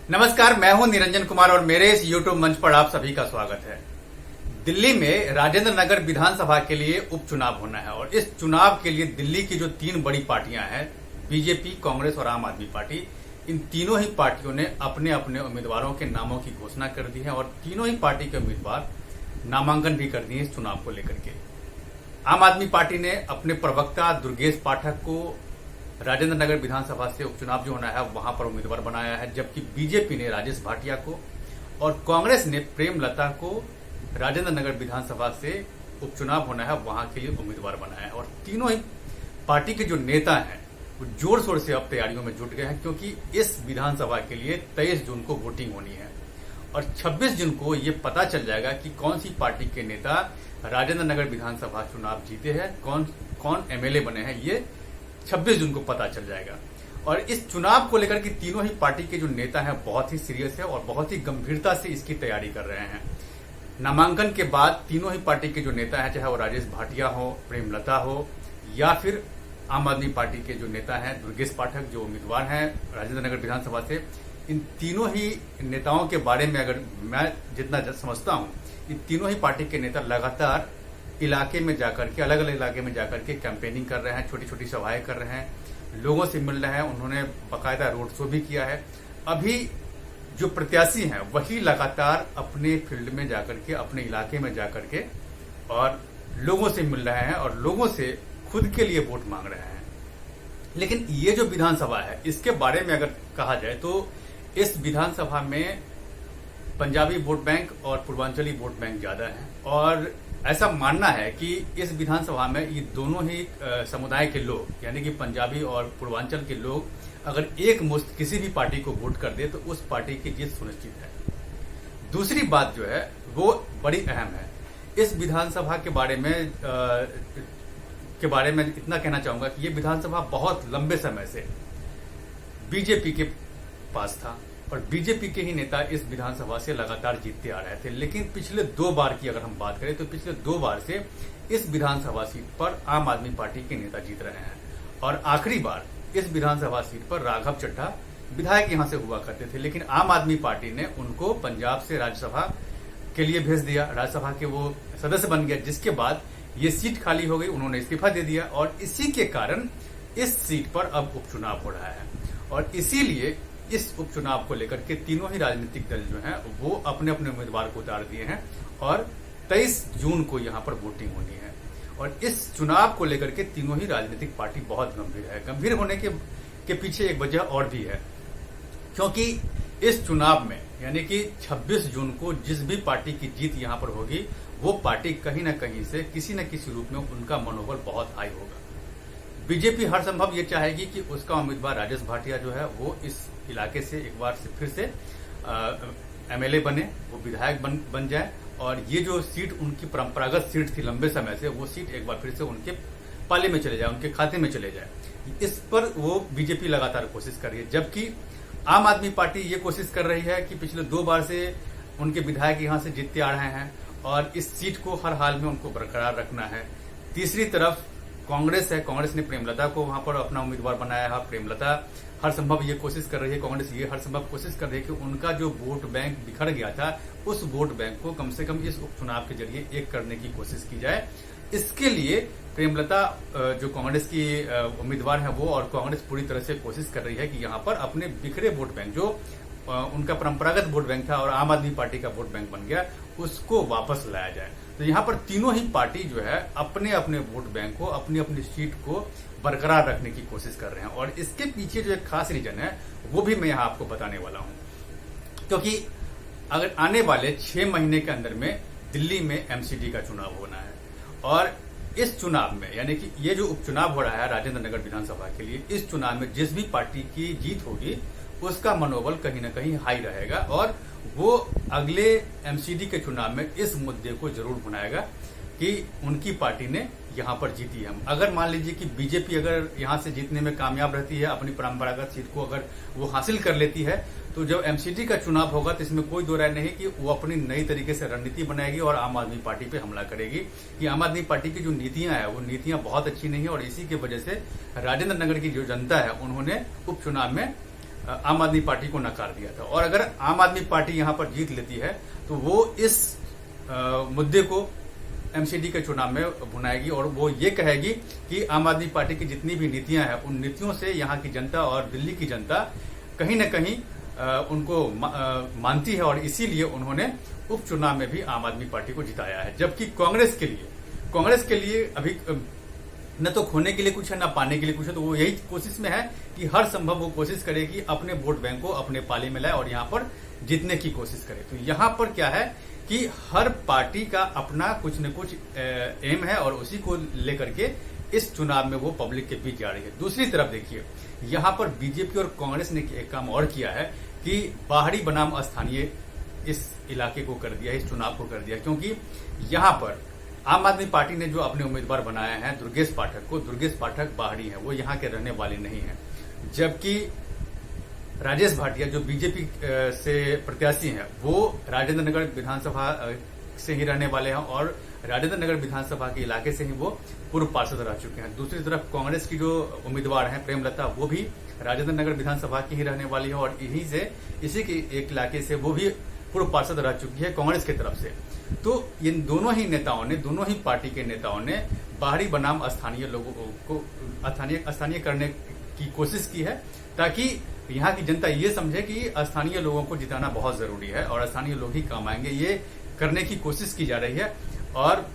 नमस्कार, मैं हूं निरंजन कुमार और मेरे इस YouTube मंच पर आप सभी का स्वागत है। दिल्ली में राजेंद्र नगर विधानसभा के लिए उपचुनाव होना है और इस चुनाव के लिए दिल्ली की जो तीन बड़ी पार्टियां हैं, बीजेपी, कांग्रेस और आम आदमी पार्टी, इन तीनों ही पार्टियों ने अपने अपने उम्मीदवारों के नामों की घोषणा कर दी है और तीनों ही पार्टी के उम्मीदवार नामांकन भी कर दिए इस चुनाव को लेकर के। आम आदमी पार्टी ने अपने प्रवक्ता दुर्गेश पाठक को राजेंद्र नगर विधानसभा से उपचुनाव जो होना है वहां पर उम्मीदवार बनाया है, जबकि बीजेपी ने राजेश भाटिया को और कांग्रेस ने प्रेमलता को राजेंद्र नगर विधानसभा से उपचुनाव होना है वहां के लिए उम्मीदवार बनाया है। और तीनों ही पार्टी के जो नेता हैं वो जोर शोर से अब तैयारियों में जुट गए हैं, क्योंकि इस विधानसभा के लिए 23 जून को वोटिंग होनी है और 26 जून को ये पता चल जाएगा कि कौन सी पार्टी के नेता राजेंद्र नगर विधानसभा चुनाव जीते हैं, कौन एमएलए बने हैं, ये 26 जून को पता चल जाएगा। और इस चुनाव को लेकर के तीनों ही पार्टी के जो नेता हैं बहुत ही सीरियस है और बहुत ही गंभीरता से इसकी तैयारी कर रहे हैं। नामांकन के बाद तीनों ही पार्टी के जो नेता हैं, चाहे वो राजेश भाटिया हो, प्रेमलता हो या फिर आम आदमी पार्टी के जो नेता हैं दुर्गेश पाठक जो उम्मीदवार हैं राजेंद्र नगर विधानसभा से, इन तीनों ही नेताओं के बारे में अगर मैं जितना समझता हूं, इन तीनों ही पार्टी के नेता लगातार इलाके में जाकर के, अलग अलग इलाके में जाकर के कैंपेनिंग कर रहे हैं, छोटी छोटी सभाएं कर रहे हैं, लोगों से मिल रहे हैं, उन्होंने बाकायदा रोड शो भी किया है। अभी जो प्रत्याशी हैं वही लगातार अपने फील्ड में जाकर के, अपने इलाके में जाकर के और लोगों से मिल रहे हैं और लोगों से खुद के लिए वोट मांग रहे हैं। लेकिन ये जो विधानसभा है इसके बारे में अगर कहा जाए तो इस विधानसभा में पंजाबी वोट बैंक और पूर्वांचली वोट बैंक ज्यादा है और ऐसा मानना है कि इस विधानसभा में ये दोनों ही समुदाय के लोग, यानी कि पंजाबी और पूर्वांचल के लोग अगर एक मुश्त किसी भी पार्टी को वोट कर दे तो उस पार्टी की जीत सुनिश्चित है। दूसरी बात जो है वो बड़ी अहम है। इस विधानसभा के बारे में इतना कहना चाहूंगा कि ये विधानसभा बहुत लंबे समय से बीजेपी के पास था और बीजेपी के ही नेता इस विधानसभा से लगातार जीतते आ रहे थे। लेकिन पिछले 2 बार की अगर हम बात करें तो पिछले 2 बार से इस विधानसभा सीट पर आम आदमी पार्टी के नेता जीत रहे हैं और आखिरी बार इस विधानसभा सीट पर राघव चड्ढा विधायक यहां से हुआ करते थे, लेकिन आम आदमी पार्टी ने उनको पंजाब से राज्यसभा के लिए भेज दिया, राज्यसभा के वो सदस्य बन गया, जिसके बाद ये सीट खाली हो गई, उन्होंने इस्तीफा दे दिया और इसी के कारण इस सीट पर अब उपचुनाव हो रहा है। और इसीलिए इस उपचुनाव को लेकर के तीनों ही राजनीतिक दल जो हैं वो अपने अपने उम्मीदवार को उतार दिए हैं और 23 जून को यहां पर वोटिंग होनी है। और इस चुनाव को लेकर के तीनों ही राजनीतिक पार्टी बहुत गंभीर है। गंभीर होने के पीछे एक वजह और भी है, क्योंकि इस चुनाव में यानी कि 26 जून को जिस भी पार्टी की जीत यहां पर होगी वो पार्टी कहीं न कहीं से किसी न किसी रूप में उनका मनोबल बहुत हाई होगा। बीजेपी हर संभव ये चाहेगी कि उसका उम्मीदवार राजेश भाटिया जो है वो इस इलाके से एक बार से फिर से एमएलए बने, वो विधायक बन जाए और ये जो सीट उनकी परंपरागत सीट थी लंबे समय से, वो सीट एक बार फिर से उनके पाले में चले जाए, उनके खाते में चले जाए। इस पर वो बीजेपी लगातार कोशिश कर रही है, जबकि आम आदमी पार्टी ये कोशिश कर रही है कि पिछले 2 बार से उनके विधायक यहां से जीतते आ रहे हैं और इस सीट को हर हाल में उनको बरकरार रखना है। तीसरी तरफ कांग्रेस है, कांग्रेस ने प्रेमलता को वहां पर अपना उम्मीदवार बनाया है। प्रेमलता हर संभव ये कोशिश कर रही है, कांग्रेस ये हर संभव कोशिश कर रही है कि उनका जो वोट बैंक बिखर गया था उस वोट बैंक को कम से कम इस उपचुनाव के जरिए एक करने की कोशिश की जाए। इसके लिए प्रेमलता जो कांग्रेस की उम्मीदवार है वो और कांग्रेस पूरी तरह से कोशिश कर रही है कि यहाँ पर अपने बिखरे वोट बैंक जो उनका परंपरागत वोट बैंक था और आम आदमी पार्टी का वोट बैंक बन गया उसको वापस लाया जाए। तो यहाँ पर तीनों ही पार्टी जो है अपने अपने वोट बैंक को, अपनी अपनी सीट को बरकरार रखने की कोशिश कर रहे हैं और इसके पीछे जो एक खास रीजन है वो भी मैं यहाँ आपको बताने वाला हूँ। क्योंकि अगर आने वाले 6 महीने के अंदर में दिल्ली में एमसीडी का चुनाव होना है और इस चुनाव में यानी कि ये जो उपचुनाव हो रहा है राजेंद्र नगर विधानसभा के लिए, इस चुनाव में जिस भी पार्टी की जीत होगी उसका मनोबल कहीं ना कहीं हाई रहेगा और वो अगले एमसीडी के चुनाव में इस मुद्दे को जरूर बनाएगा कि उनकी पार्टी ने यहाँ पर जीती है। अगर मान लीजिए कि बीजेपी अगर यहाँ से जीतने में कामयाब रहती है, अपनी परंपरागत सीट को अगर वो हासिल कर लेती है, तो जब एमसीडी का चुनाव होगा तो इसमें कोई दो राय नहीं कि वो अपनी नई तरीके से रणनीति बनाएगी और आम आदमी पार्टी पे हमला करेगी कि आम आदमी पार्टी की जो नीतियां है वो नीतियां बहुत अच्छी नहीं है और इसी की वजह से राजेंद्र नगर की जो जनता है उन्होंने उपचुनाव में आम आदमी पार्टी को नकार दिया था। और अगर आम आदमी पार्टी यहां पर जीत लेती है तो वो इस मुद्दे को एमसीडी के चुनाव में भुनाएगी और वो ये कहेगी कि आम आदमी पार्टी की जितनी भी नीतियां हैं उन नीतियों से यहाँ की जनता और दिल्ली की जनता कहीं न कहीं उनको मानती है और इसीलिए उन्होंने उपचुनाव में भी आम आदमी पार्टी को जिताया है। जबकि कांग्रेस के लिए अभी न तो खोने के लिए कुछ है न पाने के लिए कुछ है, तो वो यही कोशिश में है कि हर संभव वो कोशिश करे कि अपने वोट बैंक को अपने पाले में लाए और यहाँ पर जीतने की कोशिश करे। तो यहाँ पर क्या है कि हर पार्टी का अपना कुछ न कुछ एम है और उसी को लेकर के इस चुनाव में वो पब्लिक के बीच जा रही है। दूसरी तरफ देखिए, यहाँ पर बीजेपी और कांग्रेस ने एक काम और किया है कि बाहरी बनाम स्थानीय इस इलाके को कर दिया, इस चुनाव को कर दिया, क्योंकि यहाँ पर आम आदमी पार्टी ने जो अपने उम्मीदवार बनाया है दुर्गेश पाठक बाहरी हैं, वो यहाँ के रहने वाले नहीं हैं। जबकि राजेश भाटिया जो बीजेपी से प्रत्याशी हैं वो राजेंद्र नगर विधानसभा से ही रहने वाले हैं और राजेंद्र नगर विधानसभा के इलाके से ही वो पूर्व पार्षद रह चुके हैं। दूसरी तरफ कांग्रेस की जो उम्मीदवार हैं प्रेमलता, वो भी राजेंद्र नगर विधानसभा की ही रहने वाली है और इसी के एक इलाके से वो भी पूर्व पार्षद रह चुकी है कांग्रेस की तरफ से। तो इन दोनों ही पार्टी के नेताओं ने बाहरी बनाम स्थानीय लोगों को स्थानीय करने की कोशिश की है, ताकि यहाँ की जनता ये समझे कि स्थानीय लोगों को जिताना बहुत जरूरी है और स्थानीय लोग ही काम आएंगे। ये करने की कोशिश की जा रही है और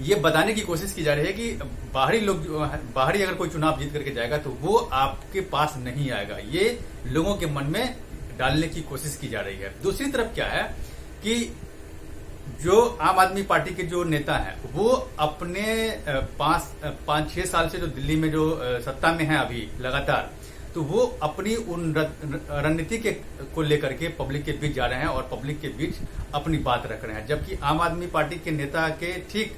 ये बताने की कोशिश की जा रही है कि बाहरी अगर कोई चुनाव जीत करके जाएगा तो वो आपके पास नहीं आएगा। ये लोगों के मन में डालने की कोशिश की जा रही है। दूसरी तरफ क्या है कि जो आम आदमी पार्टी के जो नेता हैं वो अपने 5-6 साल से जो दिल्ली में जो सत्ता में है अभी लगातार, तो वो अपनी उन रणनीति को लेकर के पब्लिक के बीच जा रहे हैं और पब्लिक के बीच अपनी बात रख रहे हैं। जबकि आम आदमी पार्टी के नेता के ठीक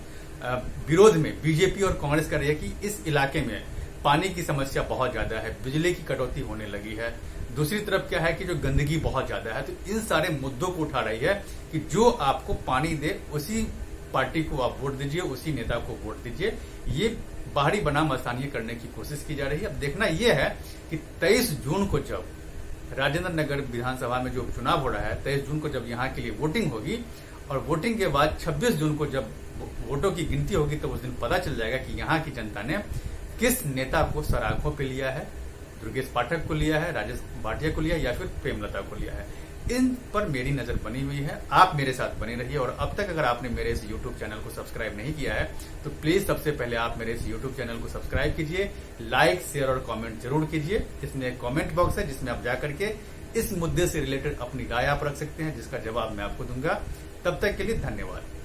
विरोध में बीजेपी और कांग्रेस कर रही है कि इस इलाके में पानी की समस्या बहुत ज्यादा है, बिजली की कटौती होने लगी है। दूसरी तरफ क्या है कि जो गंदगी बहुत ज्यादा है। तो इन सारे मुद्दों को उठा रही है कि जो आपको पानी दे उसी पार्टी को आप वोट दीजिए, उसी नेता को वोट दीजिए। ये बाहरी बनाम स्थानीय करने की कोशिश की जा रही है। अब देखना यह है कि 23 जून को जब राजेंद्र नगर विधानसभा में जो चुनाव हो रहा है, 23 जून को जब यहाँ के लिए वोटिंग होगी और वोटिंग के बाद 26 जून को जब वोटों की गिनती होगी तो उस दिन पता चल जाएगा कि यहाँ की जनता ने किस नेता को सराखों पे लिया है, दुर्गेश पाठक को लिया है, राजेश भाटिया को लिया या फिर प्रेमलता को लिया है। इन पर मेरी नजर बनी हुई है। आप मेरे साथ बने रहिए और अब तक अगर आपने मेरे इस YouTube चैनल को सब्सक्राइब नहीं किया है तो प्लीज सबसे पहले आप मेरे इस YouTube चैनल को सब्सक्राइब कीजिए, लाइक, शेयर और कमेंट जरूर कीजिए। इसमें एक कमेंट बॉक्स है जिसमें आप जाकर के इस मुद्दे से रिलेटेड अपनी राय आप रख सकते हैं, जिसका जवाब मैं आपको दूंगा। तब तक के लिए धन्यवाद।